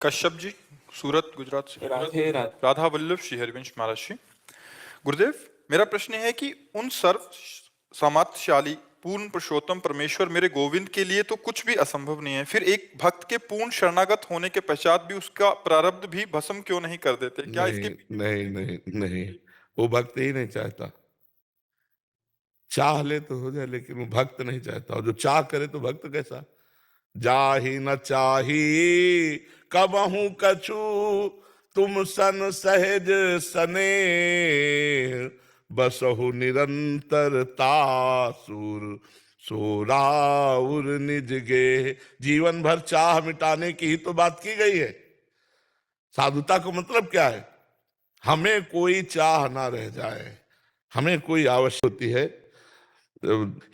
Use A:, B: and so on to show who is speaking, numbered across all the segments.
A: कश्यप जी, सूरत, गुजरात से।
B: राधे राधे।
A: राधा वल्लभ श्री हरिवंश महाराज जी। गुरुदेव, मेरा प्रश्न है कि उन सर्व सामर्थ्यशाली पूर्ण पुरुषोत्तम परमेश्वर मेरे गोविंद के लिए तो कुछ भी असंभव नहीं है, फिर एक भक्त के पूर्ण शरणागत होने के पश्चात भी उसका प्रारब्ध भी भस्म क्यों नहीं कर देते? क्या इसके
C: नहीं नहीं नहीं नहीं, वो भक्त ही नहीं चाहता। चाह ले तो हो जाए, लेकिन वो भक्त नहीं चाहता। और जो चाह करे तो भक्त कैसा? जाहि न चाही कबहू कछु, तुम सन सहज सने, बसहु निरंतर तासुर, सोराउर निज गे। जीवन भर चाह मिटाने की ही तो बात की गई है। साधुता का मतलब क्या है? हमें कोई चाह ना रह जाए, हमें कोई आवश्यक होती है।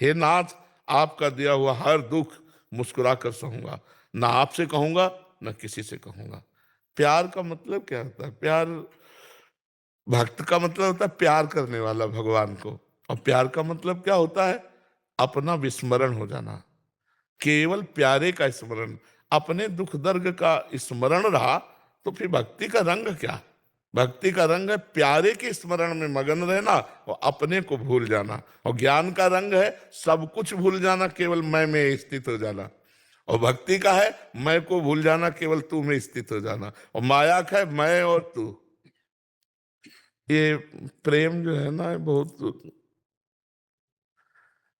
C: हे नाथ, आपका दिया हुआ हर दुख मुस्कुरा कर सहूंगा, ना आपसे कहूंगा ना किसी से कहूंगा। प्यार का मतलब क्या होता है? प्यार, भक्त का मतलब होता है प्यार करने वाला भगवान को। और प्यार का मतलब क्या होता है? अपना विस्मरण हो जाना, केवल प्यारे का स्मरण। अपने दुख दर्द का स्मरण रहा तो फिर भक्ति का रंग क्या? भक्ति का रंग है प्यारे के स्मरण में मगन रहना और अपने को भूल जाना। और ज्ञान का रंग है सब कुछ भूल जाना, केवल मैं में स्थित हो जाना। और भक्ति का है मैं को भूल जाना, केवल तू में स्थित हो जाना। और माया का है मैं और तू। ये प्रेम जो है ना, बहुत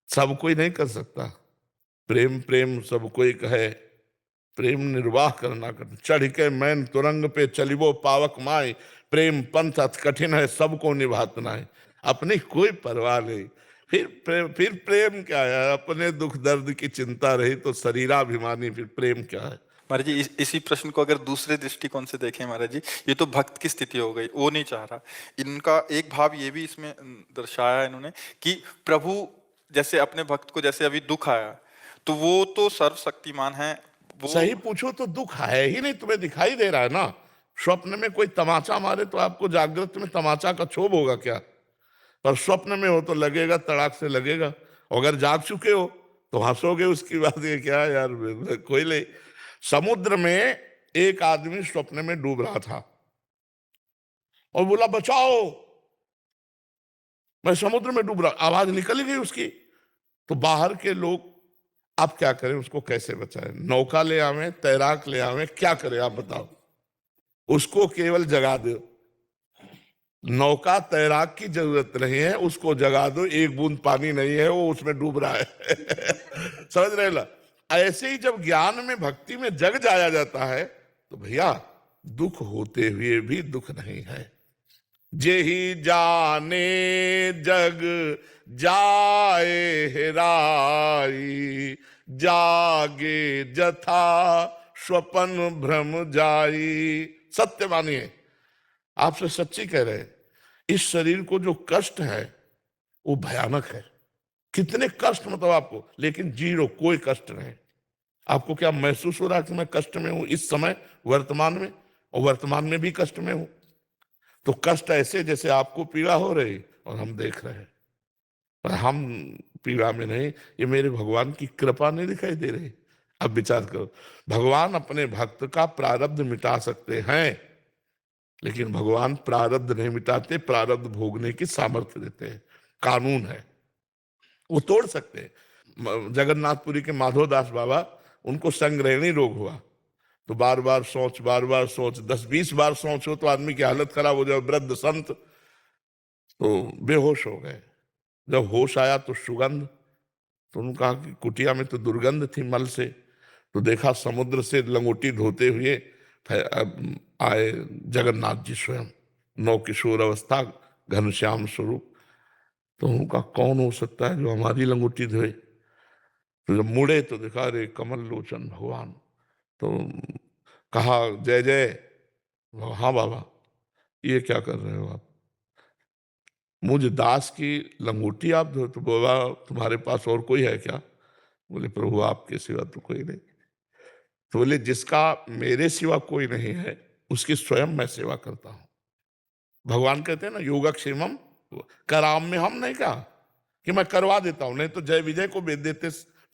C: सब कोई नहीं कर सकता। प्रेम प्रेम सब कोई कहे, प्रेम निर्वाह करना कर। चढ़ के मैन तुरंग पे चलिबो पावक माय, प्रेम पंथ अति कठिन है सबको निभात नाय। अपनी कोई परवाह नहीं। फिर प्रेम क्या है? अपने दुख दर्द की चिंता रही तो शरीराभिमानी, फिर प्रेम क्या है?
A: महाराज जी, इसी प्रश्न को अगर दूसरे दृष्टिकोण से देखें महाराज जी, ये तो भक्त की स्थिति हो गई, वो नहीं चाह रहा। इनका एक भाव ये भी इसमें दर्शाया इन्होंने कि प्रभु जैसे अपने भक्त को जैसे अभी दुख आया तो वो तो सर्वशक्तिमान है। वो
C: सही पूछो तो दुख है ही नहीं, तुम्हें दिखाई दे रहा है ना। स्वप्न में कोई तमाचा मारे तो आपको जागृत में तमाचा का क्षोभ होगा क्या? पर स्वप्न में हो तो लगेगा, तड़ाक से लगेगा। अगर जाग चुके हो तो हंसोगे। उसकी बात ये क्या है यार, कोई नहीं। समुद्र में एक आदमी स्वप्न में डूब रहा था और बोला बचाओ, मैं समुद्र में डूब रहा। आवाज निकल गई उसकी। तो बाहर के लोग आप क्या करें, उसको कैसे बचाएं? नौका ले आवे, तैराक ले आवे, क्या करें आप बताओ? उसको केवल जगा दो। नौका तैराक की जरूरत नहीं है, उसको जगा दो। एक बूंद पानी नहीं है, वो उसमें डूब रहा है। समझ रहे ना? ऐसे ही जब ज्ञान में भक्ति में जग जाया जाता है तो भैया दुख होते हुए भी दुख नहीं है। जेहि जाने जग जाए हेराई, जागे जथा स्वपन भ्रम जाई। सत्य मानिए, आपसे सच्ची कह रहे हैं, इस शरीर को जो कष्ट है वो भयानक है। कितने कष्ट मतलब आपको, लेकिन जीरो, कोई कष्ट नहीं। आपको क्या महसूस हो रहा है कि मैं कष्ट में हूं इस समय वर्तमान में? और वर्तमान में भी कष्ट में हूं। तो कष्ट ऐसे जैसे आपको पीड़ा हो रही और हम देख रहे हैं, पर हम पीड़ा में नहीं। ये मेरे भगवान की कृपा नहीं दिखाई दे रही? अब विचार करो, भगवान अपने भक्त का प्रारब्ध मिटा सकते हैं, लेकिन भगवान प्रारब्ध नहीं मिटाते, प्रारब्ध भोगने की सामर्थ्य देते हैं। कानून है, वो तोड़ सकते हैं। जगन्नाथपुरी के माधवदास बाबा, उनको संग्रहणी रोग हुआ तो बार बार सोच, 10-20 बार सोच हो तो आदमी की हालत खराब हो जाए। वृद्ध संत तो बेहोश हो गए। जब होश आया तो सुगंध, तो उन्होंने कहा कि कुटिया में तो दुर्गंध थी मल से। तो देखा समुद्र से लंगोटी धोते हुए आए जगन्नाथ जी स्वयं, नौ किशोर अवस्था, घनश्याम स्वरूप। तो उनका कौन हो सकता है जो हमारी लंगोटी धोए? तो जब मुड़े तो देखा रे कमल लोचन भगवान। तो कहा जय जय। हाँ बाबा, ये क्या कर रहे हो आप? मुझे दास की लंगोटी आप धो? तो बाबा तुम्हारे पास और कोई है क्या? बोले प्रभु आपके सिवा तो कोई नहीं। तो बोले जिसका मेरे सिवा कोई नहीं है उसकी स्वयं मैं सेवा करता हूं। भगवान कहते हैं ना योगक्षेमम कराम में, हम नहीं कहा कि मैं करवा देता हूं, नहीं तो जय विजय को भेज देते।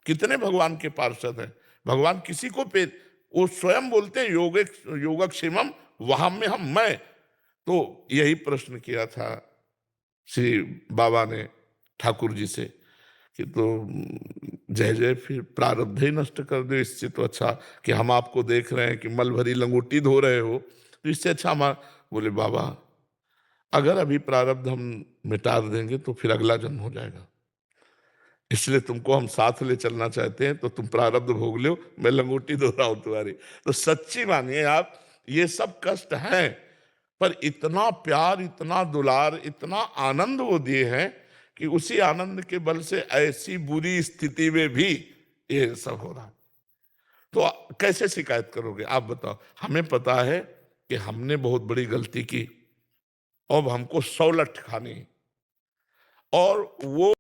C: कितने भगवान के पार्षद हैं, भगवान किसी को वो स्वयं बोलते हैं योगक्षेमम वहां में हम मैं। तो यही प्रश्न किया था श्री बाबा ने ठाकुर जी से कि तो जय जय फिर प्रारब्ध ही नष्ट कर दो, इससे तो अच्छा कि हम आपको देख रहे हैं कि मल भरी लंगोटी धो रहे हो, तो इससे अच्छा हमारा। बोले बाबा अगर अभी प्रारब्ध हम मिटा देंगे तो फिर अगला जन्म हो जाएगा, इसलिए तुमको हम साथ ले चलना चाहते हैं, तो तुम प्रारब्ध भोग लो, मैं लंगोटी धो रहा हूं तुम्हारी। तो सच्ची मानिए आप, ये सब कष्ट हैं, पर इतना प्यार, इतना दुलार, इतना आनंद वो दिए हैं कि उसी आनंद के बल से ऐसी बुरी स्थिति में भी ये सब हो रहा है। तो कैसे शिकायत करोगे आप बताओ? हमें पता है कि हमने बहुत बड़ी गलती की, अब हमको सौलठ खानी, और वो